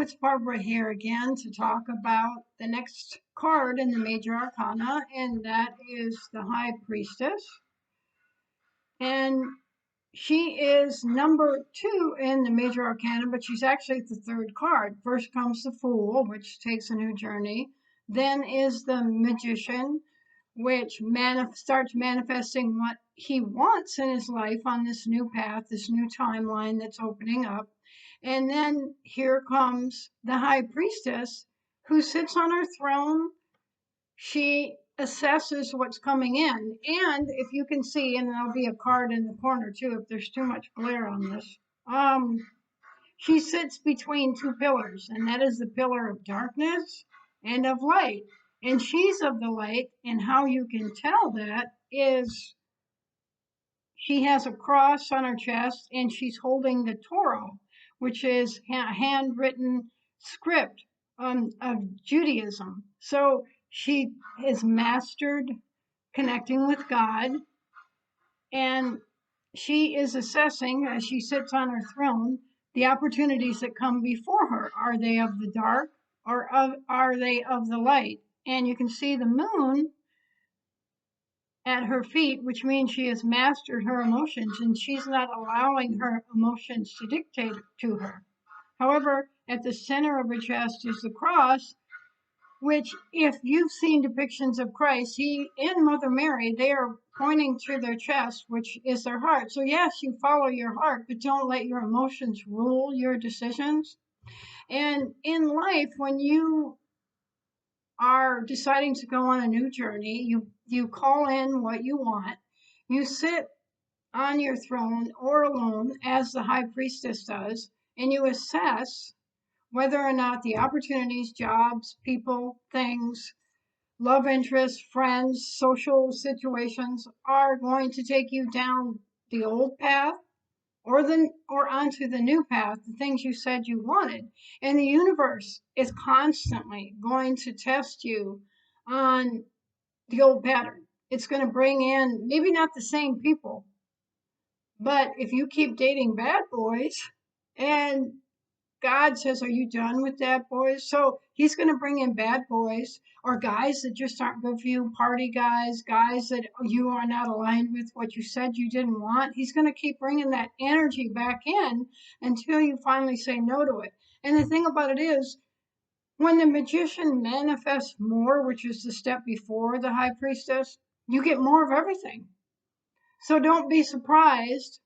it's Barbara here again to talk about the next card in the Major Arcana, and that is the High Priestess. And she is number 2 in the Major Arcana, but she's actually the 3rd card. First comes the Fool, which takes a new journey. Then is the Magician, which starts manifesting what he wants in his life on this new path, this new timeline that's opening up. And then here comes the High Priestess, who sits on her throne. She assesses what's coming in. And if you can see, and there'll be a card in the corner too, if there's too much glare on this, she sits between 2 pillars, and that is the pillar of darkness and of light. And she's of the light, and how you can tell that is she has a cross on her chest, and she's holding the Torah, which is a handwritten script of Judaism. So she has mastered connecting with God, and she is assessing, as she sits on her throne, the opportunities that come before her. Are they of the dark, or are they of the light? And you can see the moon at her feet, which means she has mastered her emotions, and she's not allowing her emotions to dictate to her. However, at the center of her chest is the cross, which, if you've seen depictions of Christ, he and Mother Mary, they are pointing to their chest, which is their heart. So yes, you follow your heart, but don't let your emotions rule your decisions. And in life, when you are deciding to go on a new journey, you call in what you want, you sit on your throne or alone, as the High Priestess does, and you assess whether or not the opportunities, jobs, people, things, love interests, friends, social situations are going to take you down the old path or onto the new path, the things you said you wanted. And the universe is constantly going to test you on the old pattern. It's going to bring in maybe not the same people, but if you keep dating bad boys, and God says, are you done with that, boys? So he's going to bring in bad boys or guys that just aren't good for you, party guys, guys that you are not aligned with what you said you didn't want. He's going to keep bringing that energy back in until you finally say no to it. And the thing about it is, when the magician manifests more, which is the step before the High Priestess, you get more of everything. So don't be surprised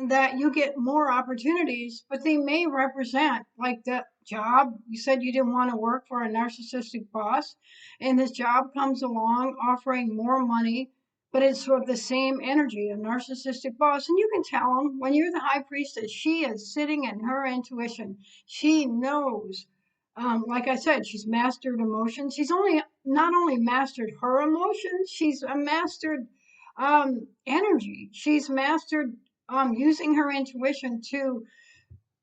that you get more opportunities, but they may represent, like the job. You said you didn't want to work for a narcissistic boss, and this job comes along offering more money, but it's sort of the same energy, a narcissistic boss. And you can tell them when you're the High Priestess, she is sitting in her intuition. She knows, like I said, she's mastered emotions. She's not only mastered her emotions, she's mastered energy. She's mastered using her intuition to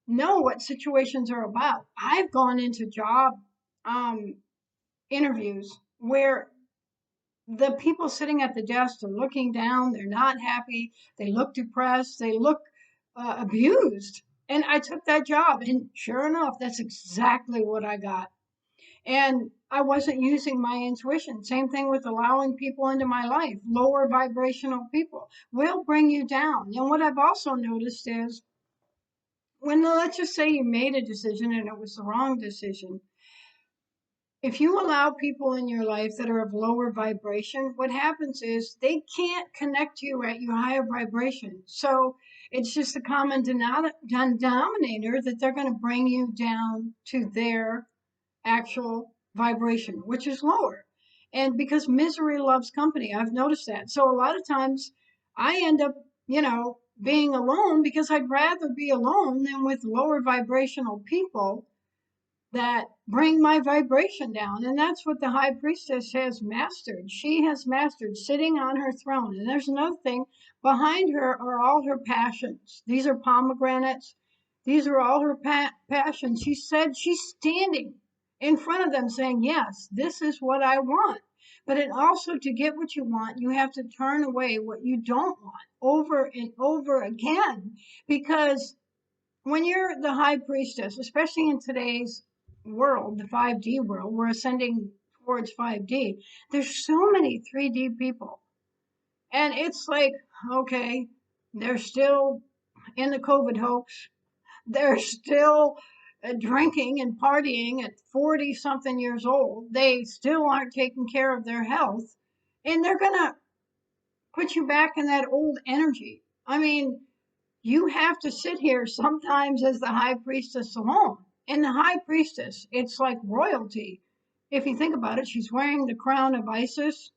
know what situations are about. I've gone into job interviews where the people sitting at the desk are looking down, they're not happy, they look depressed, they look abused. And I took that job, and sure enough, that's exactly what I got. And I wasn't using my intuition. Same thing with allowing people into my life. Lower vibrational people will bring you down. And what I've also noticed is, when, let's just say you made a decision and it was the wrong decision, if you allow people in your life that are of lower vibration, what happens is they can't connect you at your higher vibration. So it's just a common denominator that they're going to bring you down to their actual vibration, which is lower. And because misery loves company, I've noticed that. So a lot of times I end up, being alone, because I'd rather be alone than with lower vibrational people that bring my vibration down. And that's what the High Priestess has mastered. She has mastered sitting on her throne. And there's another thing, behind her are all her passions. These are pomegranates. These are all her passions. She said she's standing in front of them saying, yes, this is what I want. But it also, to get what you want, you have to turn away what you don't want over and over again, because when you're the high priestess, especially in today's world, the 5D world, we're ascending towards 5D. There's so many 3D people. And it's like, okay, they're still in the COVID hoax. They're still drinking and partying at 40 something years old. They still aren't taking care of their health. And they're going to put you back in that old energy. I mean, you have to sit here sometimes as the high priestess alone. And the high priestess, it's like royalty. If you think about it, she's wearing the crown of Isis.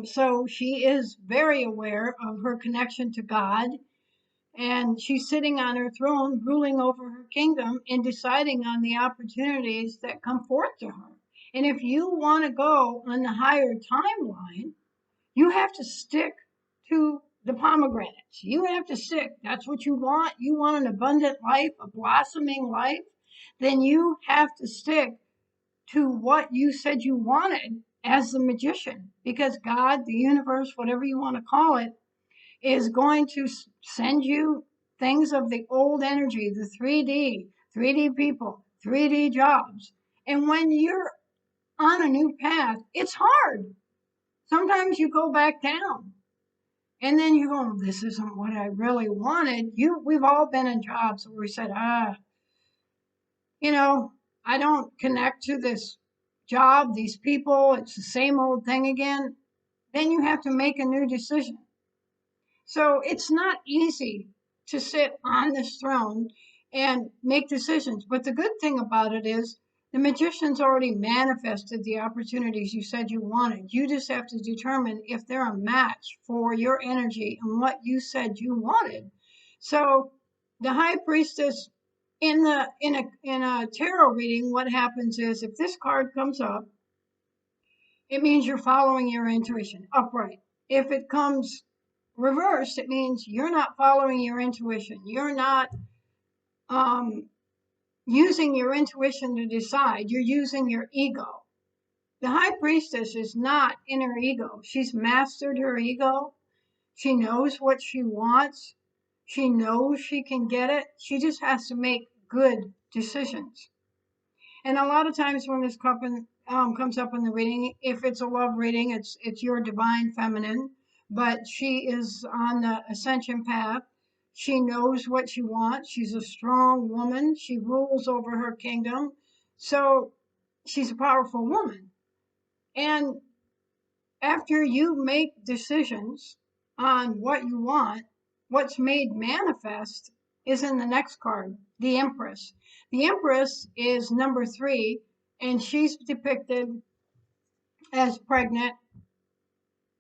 So she is very aware of her connection to God, and she's sitting on her throne, ruling over her kingdom and deciding on the opportunities that come forth to her. And if you want to go on the higher timeline, you have to stick to the pomegranates. You have to stick. That's what you want. You want an abundant life, a blossoming life. Then you have to stick to what you said you wanted as the magician, because God, the universe, whatever you want to call it, is going to send you things of the old energy, the 3D people, 3D jobs. And when you're on a new path, it's hard. Sometimes you go back down. And then you go, this isn't what I really wanted. We've all been in jobs where we said, you know, I don't connect to this job, these people, it's the same old thing again. Then you have to make a new decision. So it's not easy to sit on this throne and make decisions. But the good thing about it is the magician's already manifested the opportunities you said you wanted. You just have to determine if they're a match for your energy and what you said you wanted. So the high priestess in a tarot reading, what happens is if this card comes up, it means you're following your intuition upright. If it comes reversed, it means you're not following your intuition. You're not um, using your intuition to decide. You're using your ego. The high priestess is not in her ego. She's mastered her ego. She knows what she wants. She knows she can get it. She just has to make good decisions. And a lot of times when this comes up in the reading, if it's a love reading, it's your divine feminine, but she is on the ascension path. She knows what she wants. She's a strong woman. She rules over her kingdom. So she's a powerful woman. And after you make decisions on what you want, what's made manifest is in the next card, the Empress. The Empress is number 3, and she's depicted as pregnant,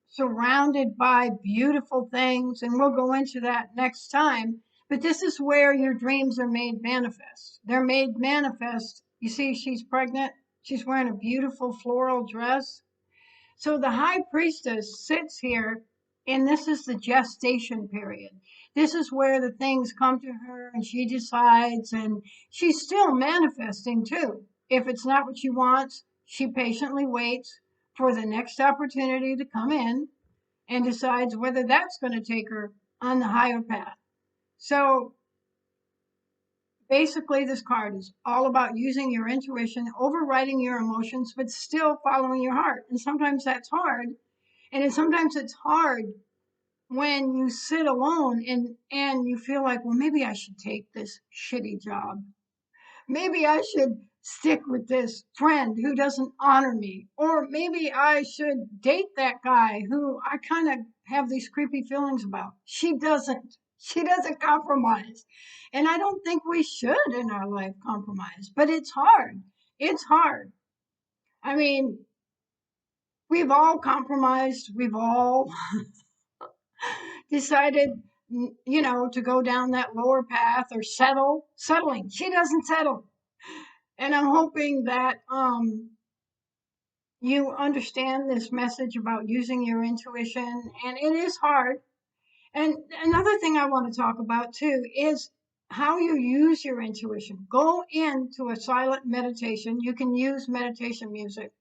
surrounded by beautiful things, and we'll go into that next time. But this is where your dreams are made manifest. They're made manifest. You see, she's pregnant. She's wearing a beautiful floral dress. So the high priestess sits here, and this is the gestation period. This is where the things come to her and she decides, and she's still manifesting too. If it's not what she wants, she patiently waits for the next opportunity to come in and decides whether that's going to take her on the higher path. So basically, this card is all about using your intuition, overriding your emotions, but still following your heart. And sometimes that's hard. And sometimes it's hard when you sit alone and you feel like, well, maybe I should take this shitty job. Maybe I should stick with this friend who doesn't honor me. Or maybe I should date that guy who I kind of have these creepy feelings about. She doesn't. She doesn't compromise. And I don't think we should in our life compromise, but it's hard. It's hard. I mean, we've all compromised. We've all decided, to go down that lower path or settling. She doesn't settle. And I'm hoping that you understand this message about using your intuition. And it is hard. And another thing I want to talk about too is how you use your intuition. Go into a silent meditation. You can use meditation music.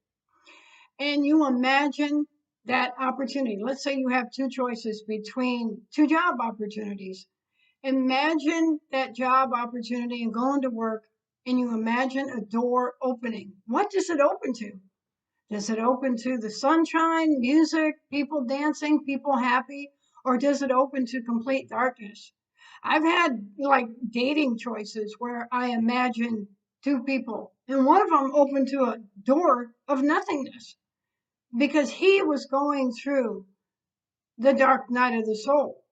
And you imagine that opportunity. Let's say you have two choices between two job opportunities. Imagine that job opportunity and going to work, and you imagine a door opening. What does it open to? Does it open to the sunshine, music, people dancing, people happy, or does it open to complete darkness? I've had like dating choices where I imagine two people, and one of them opened to a door of nothingness because he was going through the dark night of the soul.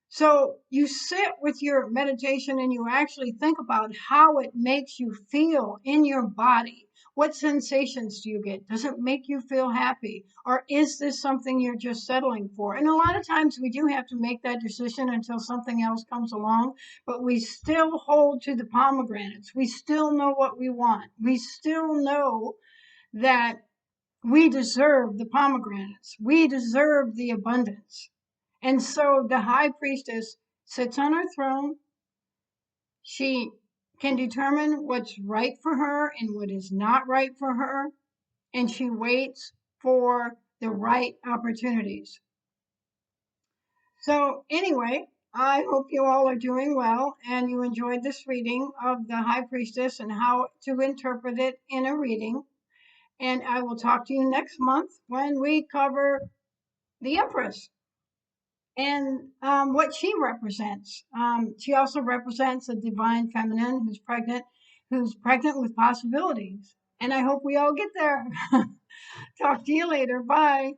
So you sit with your meditation and you actually think about how it makes you feel in your body. What sensations do you get? Does it make you feel happy? Or is this something you're just settling for? And a lot of times we do have to make that decision until something else comes along, but we still hold to the pomegranates. We still know what we want. We still know that we deserve the pomegranates. We deserve the abundance. And so the high priestess sits on her throne. She can determine what's right for her and what is not right for her. And she waits for the right opportunities. So, anyway, I hope you all are doing well and you enjoyed this reading of the high priestess and how to interpret it in a reading. And I will talk to you next month when we cover the Empress and what she represents. She also represents a divine feminine who's pregnant with possibilities. And I hope we all get there. Talk to you later. Bye.